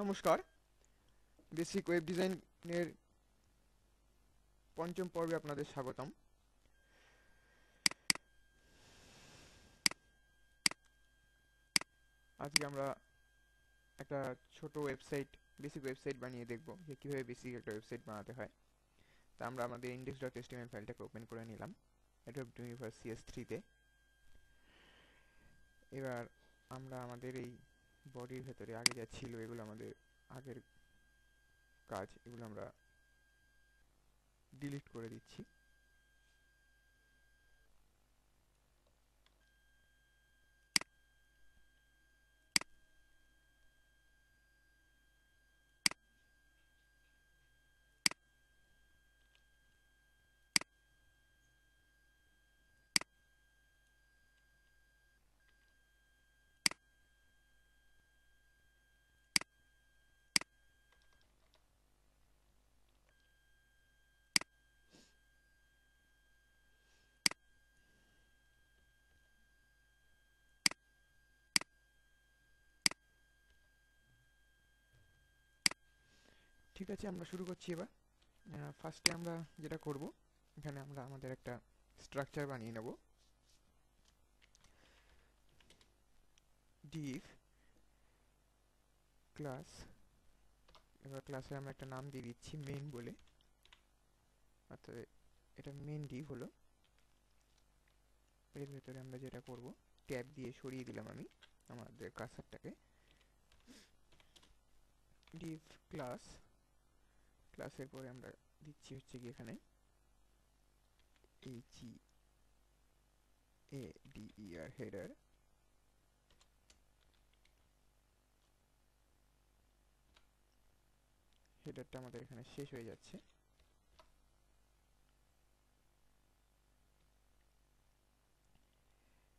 নমস্কার। Basic web ডিজাইনের পঞ্চম পর্বে আপনাদের স্বাগতম। আজকে আমরা একটা ছোট ওয়েবসাইট, বেসিক ওয়েবসাইট বানিয়ে দেখব যে কীভাবে বেসিক একটা ওয়েবসাইট বানাতে হয়। তা আমরা আমাদের index.html ফাইলটাকে ওপেন করে নিলাম অ্যাডোব ড্রিমওয়েভার CS3-তে। এবার আমরা আমাদের এই বডির ভেতরে আগে যা ছিল, এগুলো আমাদের আগের কাজ, এগুলো আমরা ডিলিট করে দিচ্ছি। ঠিক আছে, আমরা শুরু করছি এবার। ফার্স্টে আমরা যেটা করব, এখানে আমরা আমাদের একটা স্ট্রাকচার বানিয়ে নেব। div ক্লাস, এবার ক্লাসে আমরা একটা নাম দিয়ে দিচ্ছি মেন বলে, অর্থাৎ এটা মেন div হলো। এর ভেতরে আমরা যেটা করব, ট্যাব দিয়ে সরিয়ে দিলাম আমি আমাদের কার্সারটাকে। div ক্লাস, ক্লাসের পরে আমরা দিচ্ছি হচ্ছে কি এখানে header, হেডার। হেডারটা আমাদের এখানে শেষ হয়ে যাচ্ছে।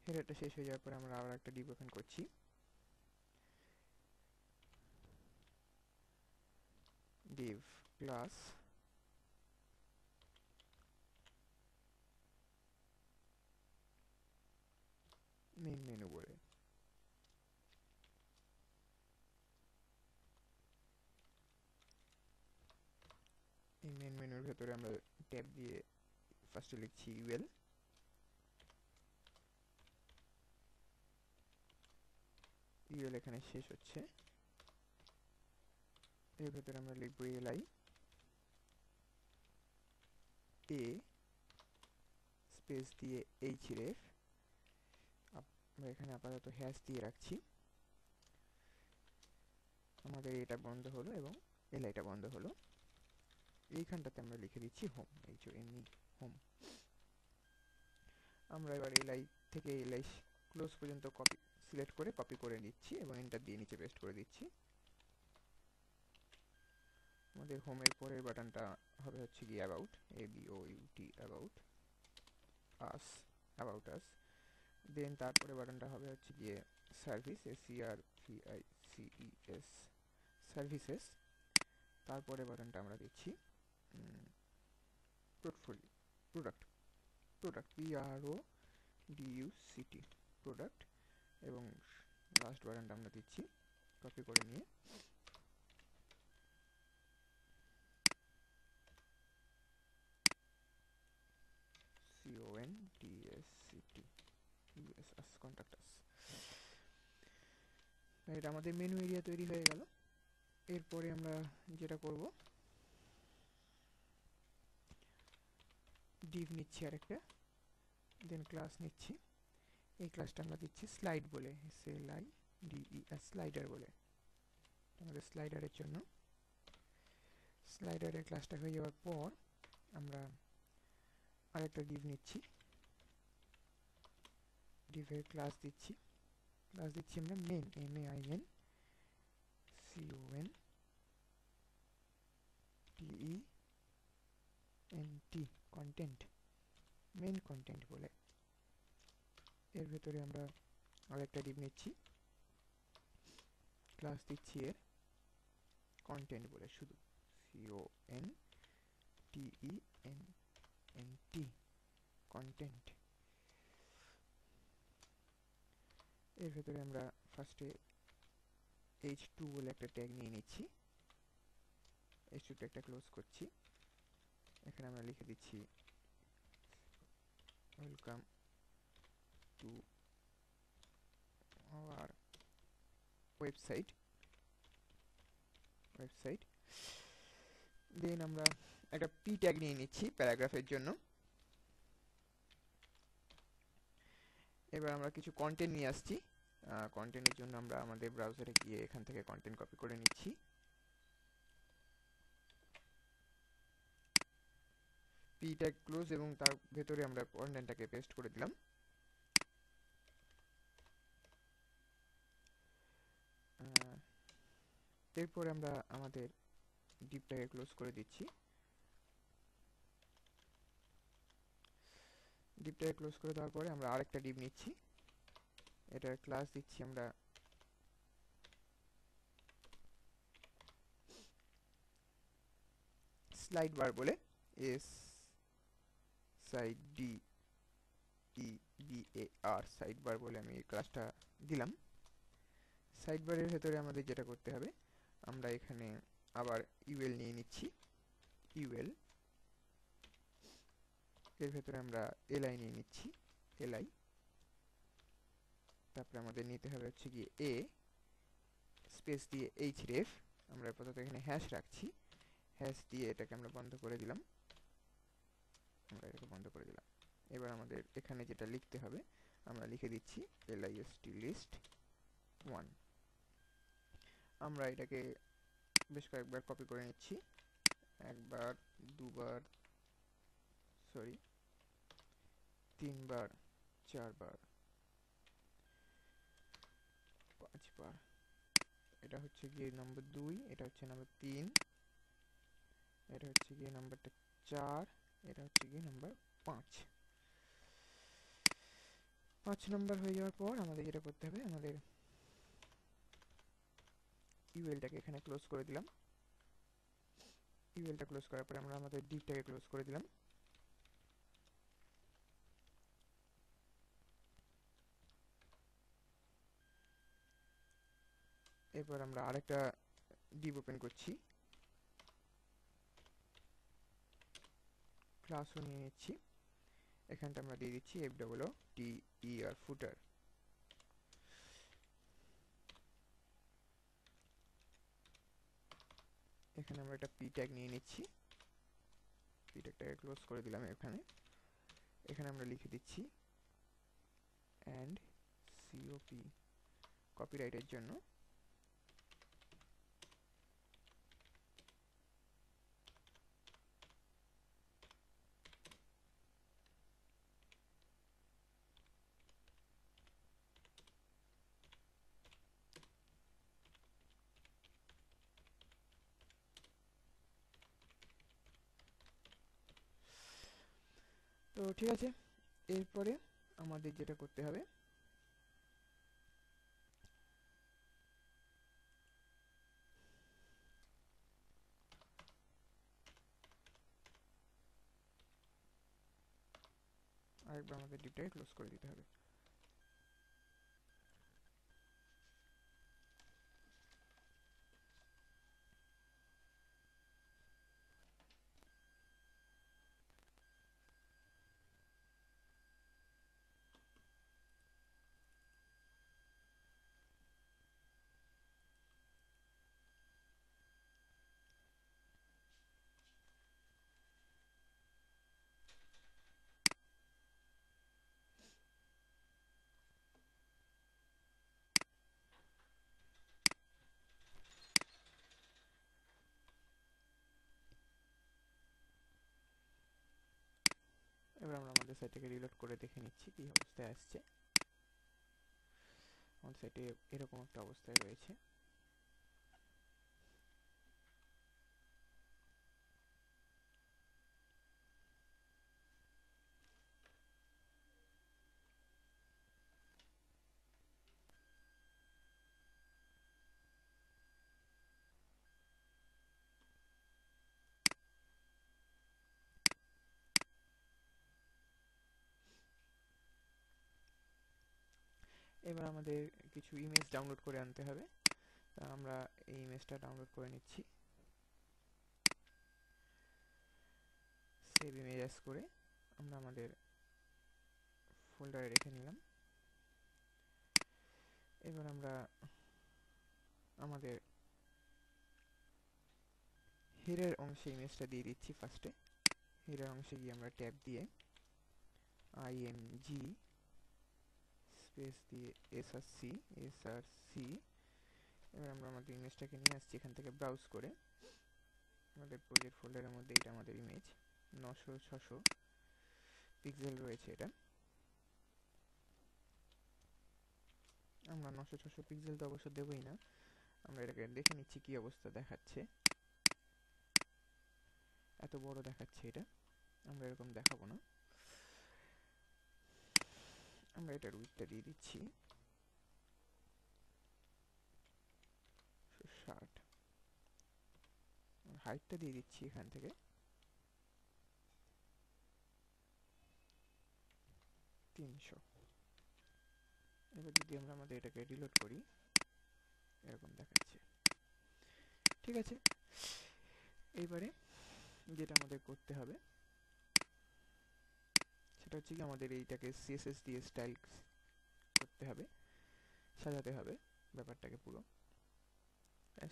হেডারটা শেষ হয়ে যাওয়ার পরে আমরা আবার একটা div ওপেন করছি। div ক্লাস মেন মেনু বলে, এই মেন মেনুর ভেতরে আমরা ট্যাব দিয়ে ফার্স্টে লিখছি ইউএল। ইউএল এখানে শেষ হচ্ছে। এর ভেতরে আমরা লিখব এলআই এ স্পেস দিয়ে এইচরেফ। আমরা এখানে আপাতত হ্যাশ দিয়ে রাখছি। আমাদের এটা বন্ধ হলো এবং এলআইটা বন্ধ হলো। এইখানটাতে আমরা লিখে দিচ্ছি হোম, HOME, হোম। আমরা এবার এলআই থেকে এলআই ক্লোজ পর্যন্ত কপি সিলেক্ট করে কপি করে নিচ্ছি এবং এন্টার দিয়ে নিচে পেস্ট করে দিচ্ছি। আমাদের হোমের পরের বাটনটা হবে হচ্ছে কি about, ABOUT, about us, about us. Then তারপরে বাটনটা হবে হচ্ছে গিয়ে সার্ভিস, SERVICES, সার্ভিসেস। তারপরে বাটনটা আমরা দিচ্ছি portfolio, product, product, PRODUCT, product. এবং লাস্ট বাটনটা আমরা দিচ্ছি কপি করে নিয়ে CONTACT, কন্ট্যাক্ট আস। এটা আমাদের মেনু এরিয়া তৈরি হয়ে গেল। এরপরে আমরা যেটা করব, div নিচ্ছি আরেকটা, দেন ক্লাস নিচ্ছি। এই ক্লাসটা আমরা দিচ্ছি স্লাইড বলে, SLIDER, স্লাইডার বলে, আমাদের স্লাইডারের জন্য। স্লাইডারের ক্লাসটা হয়ে যাওয়ার পর আমরা আরেকটা div নিচ্ছি, ডিভের ক্লাস দিচ্ছি। ক্লাস দিচ্ছি আমরা main, MAIN, CONTENT, content, main content বলে। এর ভেতরে আমরা আরেকটা div নিচ্ছি, ক্লাস দিচ্ছি এর কন্টেন্ট বলে, শুধু CONTENT, কন্টেন্ট। এর ভেতরে আমরা ফার্স্টে h2 বলে একটা ট্যাগ নিয়ে নিচ্ছি, h2 ট্যাগটা ক্লোজ করছি। এখানে আমরা লিখে দিচ্ছি ওয়েলকাম টু আওয়ার ওয়েবসাইট। দেন আমরা একটা পি ট্যাগ নিয়ে নিচ্ছি প্যারাগ্রাফের জন্য। এবার আমরা কিছু কন্টেন্ট নিয়ে আসছি। কন্টেন্টের জন্য আমরা আমাদের ব্রাউজারে গিয়ে এখান থেকে কন্টেন্ট কপি করে নিচ্ছি। পি ট্যাগ ক্লোজ এবং তার ভেতরে আমরা কন্টেন্টটাকে পেস্ট করে দিলাম। এরপরে আমরা আমাদের ডিপটাকে ক্লোজ করে দিচ্ছি। ডিপটাকে ক্লোজ করে দেওয়ার পরে আমরা আরেকটা ডিপ নিচ্ছি, এটার ক্লাস দিচ্ছি আমরা স্লাইড বার বলে, S side D E B A R, side bar বলে আমি এই ক্লাসটা দিলাম। সাইড বারের ভেতরে আমাদের যেটা করতে হবে, আমরা এখানে আবার ইউএল নিয়ে নিচ্ছি। ইউএল এর ভেতরে আমরা এলআই নিয়ে নিচ্ছি, এলআই। তারপরে আমাদের নিতে হবে হচ্ছে গিয়ে এ স্পেস দিয়ে এইচ রেফ, আমরা আপাতত এখানে হ্যাশ রাখছি, হ্যাশ দিয়ে এটাকে আমরা বন্ধ করে দিলাম। এবার আমাদের এখানে যেটা লিখতে হবে আমরা লিখে দিচ্ছি list list 1। আমরা এটাকে বেশ কয়েকবার কপি করে নিচ্ছি, একবার, দুবার, সরি, তিনবার, চারবার, পাঁচবার। এটা হচ্ছে গিয়ে নম্বর 2, এটা হচ্ছে নম্বর 3, এটা হচ্ছে গিয়ে নাম্বারটা 4, এটা হচ্ছে গিয়ে নাম্বার 5। 5 নম্বর হয়ে যাওয়ার পর আমাদের যেটা করতে হবে, আমাদের ইউএলটাকে এখানে ক্লোজ করে দিলাম। ইউএলটা ক্লোজ করার পরে আমরা আমাদের ডিপটাকে ক্লোজ করে দিলাম। এরপর আমরা আরেকটা ডিপ ওপেন করছি, ক্লাসও নিয়ে নিচ্ছি। এখানটা আমরা দিয়ে দিচ্ছি FWTER ফুটার। এখানে আমরা একটা পি ট্যাগ নিয়ে নিচ্ছি, পি ট্যাগটাকে ক্লোজ করে দিলাম। এখানে আমরা লিখে দিচ্ছি অ্যান্ড সিওপি, কপিরাইটের জন্য। তো ঠিক আছে, এরপরে আমাদের যেটা করতে হবে, আরেকবার আমাদের ডিপটাকে ক্লোজ করে দিতে হবে। এবার আমরা আমাদের সাইটটাকে রিলোড করে দেখে নিচ্ছি কি অবস্থায় আসছে। আমাদের সাইটে এরকম একটা অবস্থায় রয়েছে। এবার আমাদের কিছু ইমেজ ডাউনলোড করে আনতে হবে। তা আমরা এই ইমেজটা ডাউনলোড করে নিচ্ছি, সেভ ইমেজ অ্যাজ করে আমরা আমাদের ফোল্ডারে রেখে নিলাম। এবার আমরা আমাদের হেডার অংশে ইমেজটা দিয়ে দিচ্ছি। ফার্স্টে হেডার অংশে গিয়ে আমরা ট্যাব দিয়ে img স্পেস দিয়ে src এবার আমরা আমাদের ইমেজটাকে নিয়ে আসছি এখান থেকে ব্রাউজ করে। আমাদের প্রজেক্ট ফোল্ডারের মধ্যে এটা আমাদের ইমেজ 900-600 পিক্সেল রয়েছে। এটা আমরা 900-600 পিক্সেল তো অবশ্য দেবই না, আমরা এটাকে দেখে নিচ্ছি কি অবস্থা দেখাচ্ছে। এত বড় দেখাচ্ছে এটা, আমরা এরকম দেখাবো না। আমরা এটার উইডথটা দিয়ে দিচ্ছি 60, হাইটটা দিয়ে দিচ্ছি এখান থেকে 300। এবার যদি আমরা আমাদের এটাকে রিলোড করি এরকম দেখাচ্ছে। ঠিক আছে, এইবারে যেটা আমাদের করতে হবে সেটা হচ্ছে কি আমাদের এইটাকে সিএসএস দিয়ে স্টাইল করতে হবে, সাজাতে হবে ব্যাপারটাকে পুরো।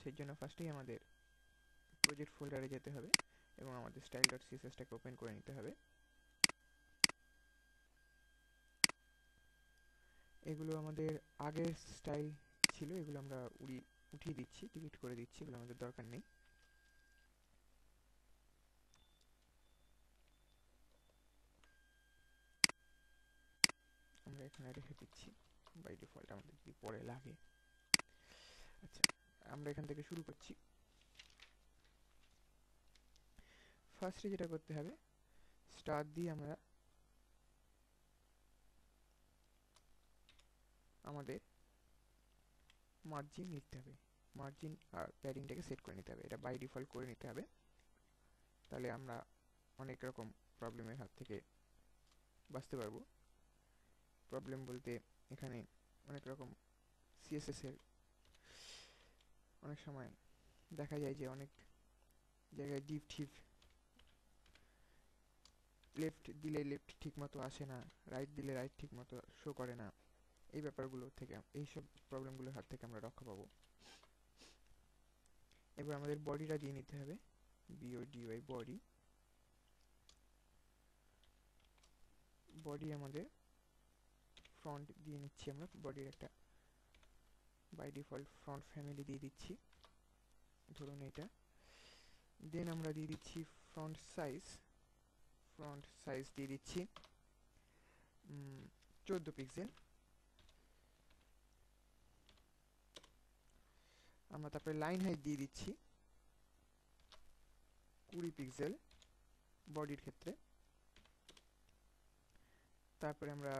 সেই জন্য ফার্স্টেই আমাদের প্রজেক্ট ফোল্ডারে যেতে হবে এবং আমাদের স্টাইল ডট সিএসএসটাকে ওপেন করে নিতে হবে। এগুলো আমাদের আগের স্টাইল ছিল, এগুলো আমরা উঠিয়ে দিচ্ছি, ডিলিট করে দিচ্ছি, এগুলো আমাদের দরকার নেই। আমরা এখানে রেখে দিচ্ছি বাই ডিফল্ট, আমাদের যদি পরে লাগে। আচ্ছা, আমরা এখান থেকে শুরু করছি। ফার্স্টে যেটা করতে হবে, স্টার দিয়ে আমরা আমাদের মার্জিন নিতে হবে, মার্জিন আর প্যাডিংটাকে সেট করে নিতে হবে। এটা বাই ডিফল্ট করে নিতে হবে, তাহলে আমরা অনেক রকম প্রবলেমের হাত থেকে বাঁচতে পারবো। প্রবলেম বলতে এখানে অনেক রকম সিএসএস এর অনেক সময় দেখা যায় যে অনেক জায়গায় ডিপ ঠিক লেফট দিলে লেফট ঠিক মতো আসে না, রাইট দিলে রাইট ঠিক মতো শো করে না। এই ব্যাপারগুলো থেকে, এইসব প্রবলেমগুলোর হাত থেকে আমরা রক্ষা পাবো। এবার আমাদের বডিটা দিয়ে নিতে হবে, BODY বডি। বডি আমাদের ফ্রন্ট দিয়ে নিচ্ছি, আমরা বডির একটা বাই ডিফল্ট ফ্রন্ট ফ্যামিলি দিয়ে দিচ্ছি, ধরুন এটা। দেন আমরা দিয়ে দিচ্ছি ফ্রন্ট সাইজ দিয়ে দিচ্ছি 14 পিক্সেল। আমরা তারপরে লাইন হাইট দিয়ে দিচ্ছি 20 পিক্সেল বডির ক্ষেত্রে। তারপরে আমরা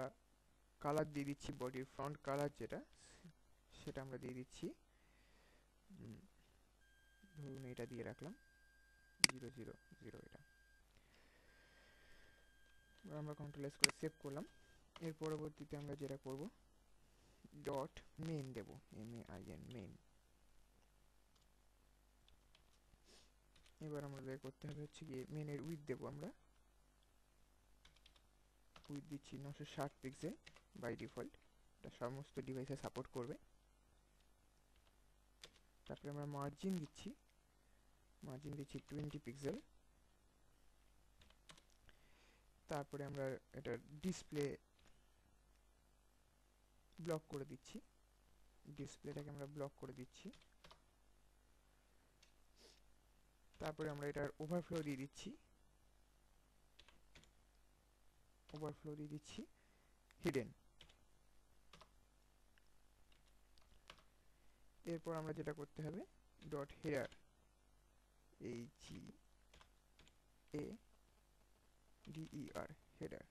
কালার দিয়ে দিচ্ছি, বডির ফ্রন্ট কালার যেটা সেটা আমরা দিয়ে দিচ্ছি, ধরুন এটা দিয়ে রাখলাম 000 এটা। আমরা কন্ট্রোল এস করে সেভ করলাম। এর পরবর্তীতে আমরা যেটা করব, ডট মেইন দেব, MAIN মেইন। এবার আমাদের করতে হবে হচ্ছে গিয়ে মেইনের উইডথ দেব, আমরা উইডথ দিচ্ছি 960 পিক্সেল বাই ডিফল্ট, এটা সমস্ত ডিভাইসে সাপোর্ট করবে। তারপরে আমরা মার্জিন দিচ্ছি 20 পিক্সেল। তারপরে আমরা এটা ডিসপ্লে ব্লক করে দিচ্ছি, ডিসপ্লেটাকে আমরা ব্লক করে দিচ্ছি। তারপরে আমরা এটার ওভারফ্লো দিয়ে দিচ্ছি হিডেন। এরপর আমরা যেটা করতে হবে, ডট হেডার HEADER হেডার